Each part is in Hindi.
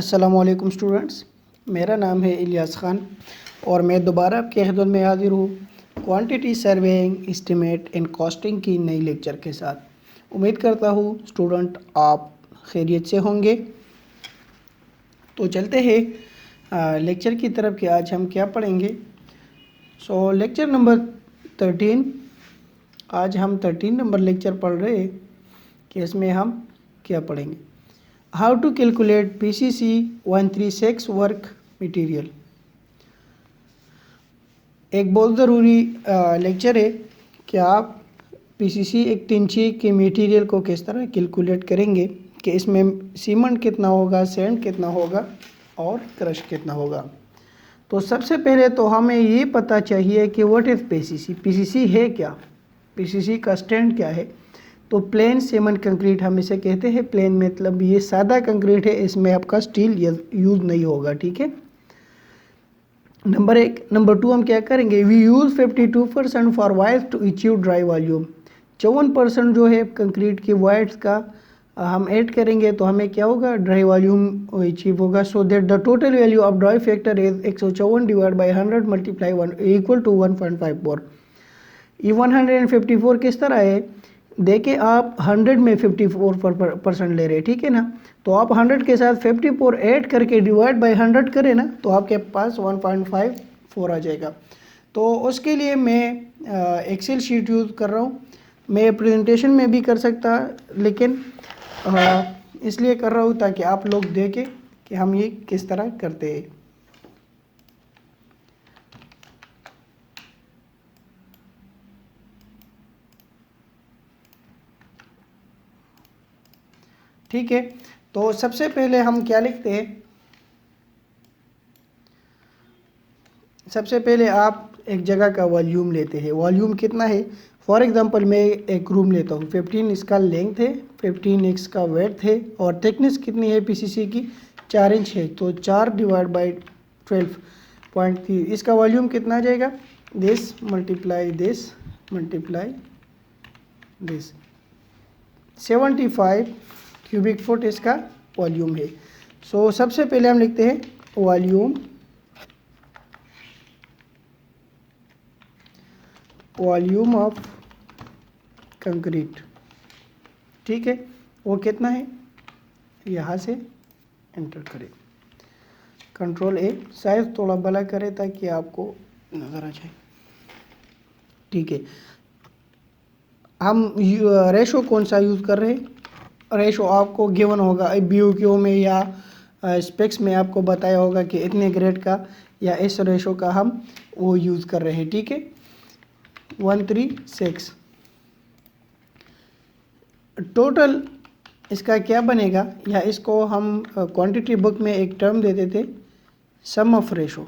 अस्सलामुअलैकुम स्टूडेंट्स, मेरा नाम है इलियास ख़ान और मैं दोबारा आपके खिदमत में हाज़िर हूँ quantity surveying, estimate and costing की नई लेक्चर के साथ। उम्मीद करता हूँ स्टूडेंट आप खैरियत से होंगे। तो चलते हैं लेक्चर की तरफ कि आज हम क्या पढ़ेंगे। लेक्चर नंबर 13, आज हम 13 नंबर लेक्चर पढ़ रहे हैं कि इसमें हम क्या पढ़ेंगे। How to calculate PCC 136 work material. एक बहुत ज़रूरी लेक्चर है कि आप PCC 136 के मटेरियल को किस तरह कैलकुलेट करेंगे कि इसमें सीमेंट कितना होगा, सैंड कितना होगा और क्रश कितना होगा। तो सबसे पहले तो हमें ये पता चाहिए कि व्हाट इज़ PCC। PCC है क्या, PCC का स्टैंड क्या है। तो प्लेन सीमेंट कंक्रीट हम इसे कहते हैं। प्लेन मतलब ये सादा कंक्रीट है, इसमें आपका स्टील यूज़ नहीं होगा, ठीक है। नंबर 1। नंबर 2 हम क्या करेंगे, we use 52% for voids to achieve dry volume. 54% जो है कंक्रीट की वाइट्स का हम ऐड करेंगे तो हमें क्या होगा, ड्राई वॉल्यूम अचीव होगा। So that the total value of dry factor is 154 divide by 100 multiply 1 equal to 1.54। ये 154 किस तरह है, देखिए आप 100 में 54% ले रहे हैं, ठीक है ना। तो आप 100 के साथ 54 ऐड करके डिवाइड बाय 100 करें ना तो आपके पास 1.54 आ जाएगा। तो उसके लिए मैं एक्सेल शीट यूज़ कर रहा हूँ। मैं प्रेजेंटेशन में भी कर सकता, लेकिन इसलिए कर रहा हूँ ताकि आप लोग देखें कि हम ये किस तरह करते हैं। ठीक है, तो सबसे पहले हम क्या लिखते हैं, सबसे पहले आप एक जगह का वॉल्यूम लेते हैं। वॉल्यूम कितना है, फॉर एग्जांपल मैं एक रूम लेता हूँ, 15 इसका लेंथ है, 15 इसका वेड्थ है और थिकनेस कितनी है PCC की 4 इंच है। तो 4 डिवाइड बाई 12.3 इसका वॉल्यूम कितना आ जाएगा, this multiply this multiply this, 75 cubic foot इसका वॉल्यूम है। सो सबसे पहले हम लिखते हैं वॉल्यूम ऑफ कंक्रीट, ठीक है। वो कितना है, यहाँ से एंटर करें, Ctrl+A, साइज थोड़ा बड़ा करें ताकि आपको नज़र आ जाए, ठीक है। हम रेशो कौन सा यूज़ कर रहे हैं, रेशो आपको गिवन होगा BOQ में या स्पेक्स में आपको बताया होगा कि इतने ग्रेड का या इस रेशो का हम वो यूज़ कर रहे हैं, ठीक है। 136 टोटल इसका क्या बनेगा, या इसको हम क्वांटिटी बुक में एक टर्म देते थे, सम ऑफ रेशो।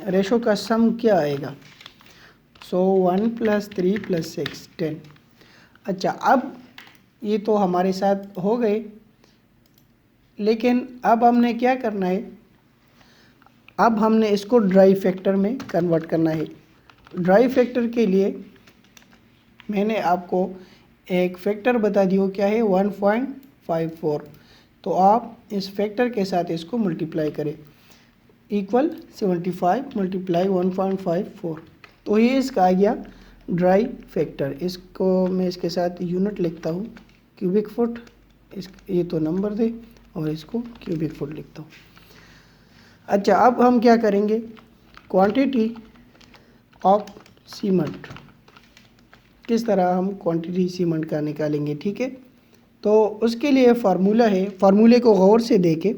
रेशो का सम क्या आएगा, 1 + 3 + 6 10। अच्छा, अब ये तो हमारे साथ हो गए, लेकिन अब हमने क्या करना है, अब हमने इसको ड्राई फैक्टर में कन्वर्ट करना है। ड्राई फैक्टर के लिए मैंने आपको एक फैक्टर बता दिया, क्या है 1.54। तो आप इस फैक्टर के साथ इसको मल्टीप्लाई करें, इक्वल 75 मल्टीप्लाई 1.54। तो ये इसका आ गया ड्राई फैक्टर। इसको मैं इसके साथ यूनिट लिखता हूँ, क्यूबिक फुट, ये तो नंबर थे और इसको क्यूबिक फुट लिखता हूँ। अच्छा, अब हम क्या करेंगे, क्वांटिटी ऑफ सीमेंट, किस तरह हम क्वांटिटी सीमेंट का निकालेंगे, ठीक है। तो उसके लिए फार्मूला है, फार्मूले को गौर से देखें।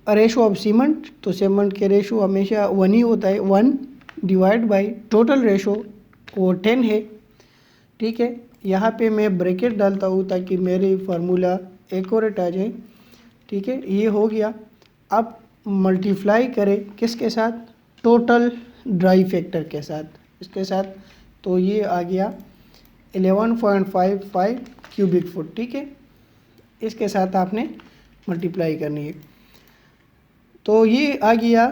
रेशो ऑफ सीमेंट, तो सीमेंट के रेशो हमेशा 1 ही होता है, 1 डिवाइड बाई टोटल रेशो वो 10 है, ठीक है। यहाँ पे मैं ब्रैकेट डालता हूँ ताकि मेरी फार्मूला एक्यूरेट आ जाए, ठीक है। ये हो गया। अब मल्टीप्लाई करें किसके साथ, टोटल ड्राई फैक्टर के साथ, इसके साथ, तो ये आ गया 11.55 क्यूबिक फुट, ठीक है। इसके साथ आपने मल्टीप्लाई करनी है, तो ये आ गया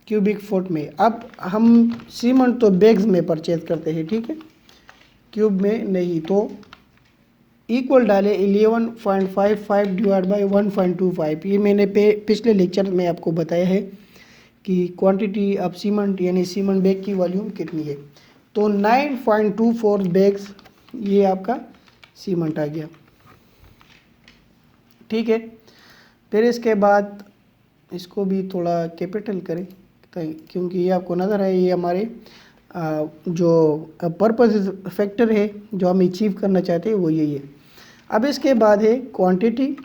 क्यूबिक फुट में। अब हम सीमेंट तो बैग्स में परचेज करते हैं, ठीक है, क्यूब में नहीं। तो इक्वल डाले 11.55 डिवाइड बाई 1.25। ये मैंने पिछले लेक्चर में आपको बताया है कि क्वांटिटी ऑफ सीमेंट यानी सीमेंट बैग की वॉल्यूम कितनी है। तो 9.24 बैग्स ये आपका सीमेंट आ गया, ठीक है। फिर इसके बाद इसको भी थोड़ा कैपिटल करें क्योंकि ये आपको नज़र है ये हमारे जो पर्पस फैक्टर है जो हम अचीव करना चाहते हैं वो यही है। अब इसके बाद है क्वांटिटी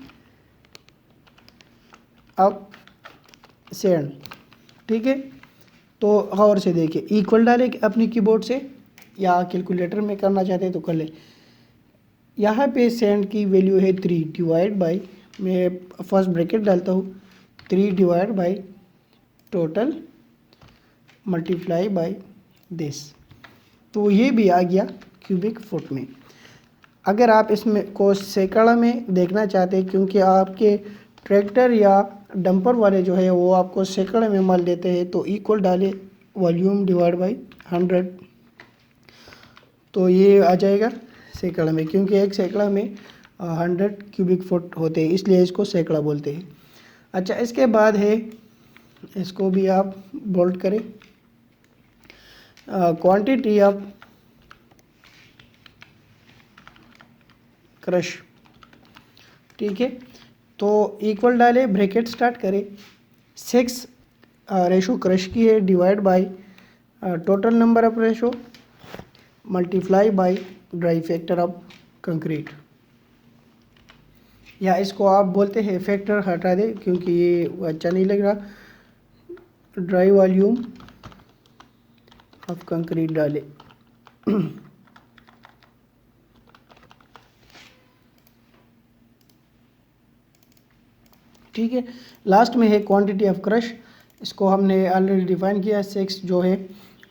ऑफ सैंड, ठीक है। तो गौर से देखिए, इक्वल डाले अपनी कीबोर्ड से या कैलकुलेटर में करना चाहते हैं तो कर ले। यहाँ पे सैंड की वैल्यू है 3 डिवाइड बाई, मैं फर्स्ट ब्रैकेट डालता हूँ, 3 divide by total multiply by this. तो ये भी आ गया क्यूबिक फुट में। अगर आप इसमें को सैकड़ा में देखना चाहते हैं क्योंकि आपके ट्रैक्टर या डंपर वाले जो है वो आपको सैकड़े में माल देते हैं, तो इक्वल डाले वॉल्यूम डिवाइड बाई 100, तो ये आ जाएगा सैकड़ा में, क्योंकि एक सैकड़ा में 100 क्यूबिक फुट होते हैं इसलिए इसको सैकड़ा बोलते हैं। अच्छा, इसके बाद है, इसको भी आप बोल्ड करें, क्वांटिटी ऑफ क्रश, ठीक है। तो इक्वल डाले, ब्रैकेट स्टार्ट करें, 6 रेशो क्रश की है divide by total number of ratio multiply by dry factor of concrete, या इसको आप बोलते हैं फैक्टर, हटा दे क्योंकि ये अच्छा नहीं लग रहा, ड्राई वॉल्यूम ऑफ कंक्रीट डाले। ठीक है। लास्ट में है क्वांटिटी ऑफ क्रश, इसको हमने ऑलरेडी डिफाइन किया, 6 जो है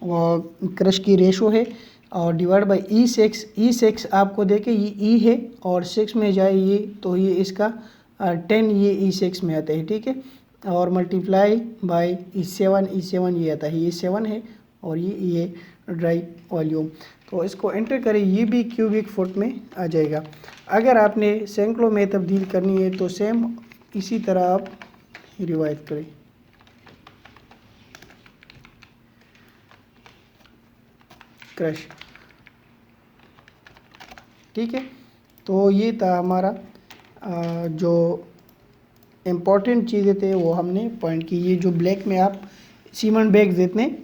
वो क्रश की रेशो है और डिवाइड बाई E6। E6 आपको देखे ये E है और 6 में जाए ये, तो ये इसका 10 ये E6 में आता है, ठीक है। और मल्टीप्लाई बाई E7, E7 ये आता है, ये 7 है और ये ड्राई वॉल्यूम। तो इसको एंटर करें, ये भी क्यूबिक फुट में आ जाएगा। अगर आपने सैकड़ों में तब्दील करनी है तो सेम इसी तरह आप रिवाइज करें। क्रश, ठीक है। तो ये था हमारा जो इम्पोर्टेंट चीज़ें थे वो हमने पॉइंट की। ये जो ब्लैक में आप सीमेंट बैग्स इतने,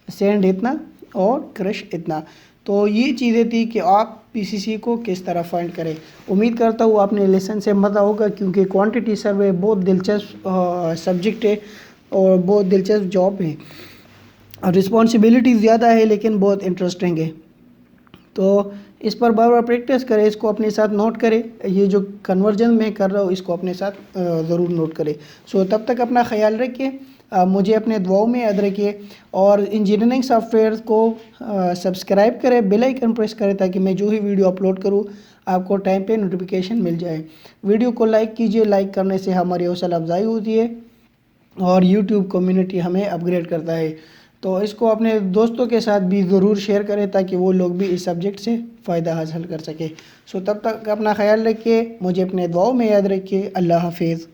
सैंड इतना और क्रश इतना, तो ये चीज़ें थी कि आप पीसीसी को किस तरह फाइंड करें। उम्मीद करता हूँ आपने लेसन से मज़ा होगा क्योंकि क्वांटिटी सर्वे बहुत दिलचस्प सब्जेक्ट है और बहुत दिलचस्प जॉब है। रिस्पॉन्सिबिलिटी ज़्यादा है लेकिन बहुत इंटरेस्टिंग है। तो इस पर बार बार प्रैक्टिस करें, इसको अपने साथ नोट करें। ये जो कन्वर्जन मैं कर रहा हूँ इसको अपने साथ ज़रूर नोट करें। सो तब तक अपना ख्याल रखिए, मुझे अपने दुआओं में याद रखिए और इंजीनियरिंग सॉफ्टवेयर को सब्सक्राइब करें, बेल आइकन प्रेस करें ताकि मैं जो ही वीडियो अपलोड करूँ आपको टाइम पे नोटिफिकेशन मिल जाए। वीडियो को लाइक कीजिए, लाइक करने से हमारी हौसला अफजाई होती है और यूट्यूब कम्युनिटी हमें अपग्रेड करता है। तो इसको अपने दोस्तों के साथ भी ज़रूर शेयर करें ताकि वो लोग भी इस सब्जेक्ट से फ़ायदा हासिल कर सके। सो तब तक अपना ख्याल रखिए, मुझे अपने दुआओं में याद रखिए। अल्लाह हाफिज़।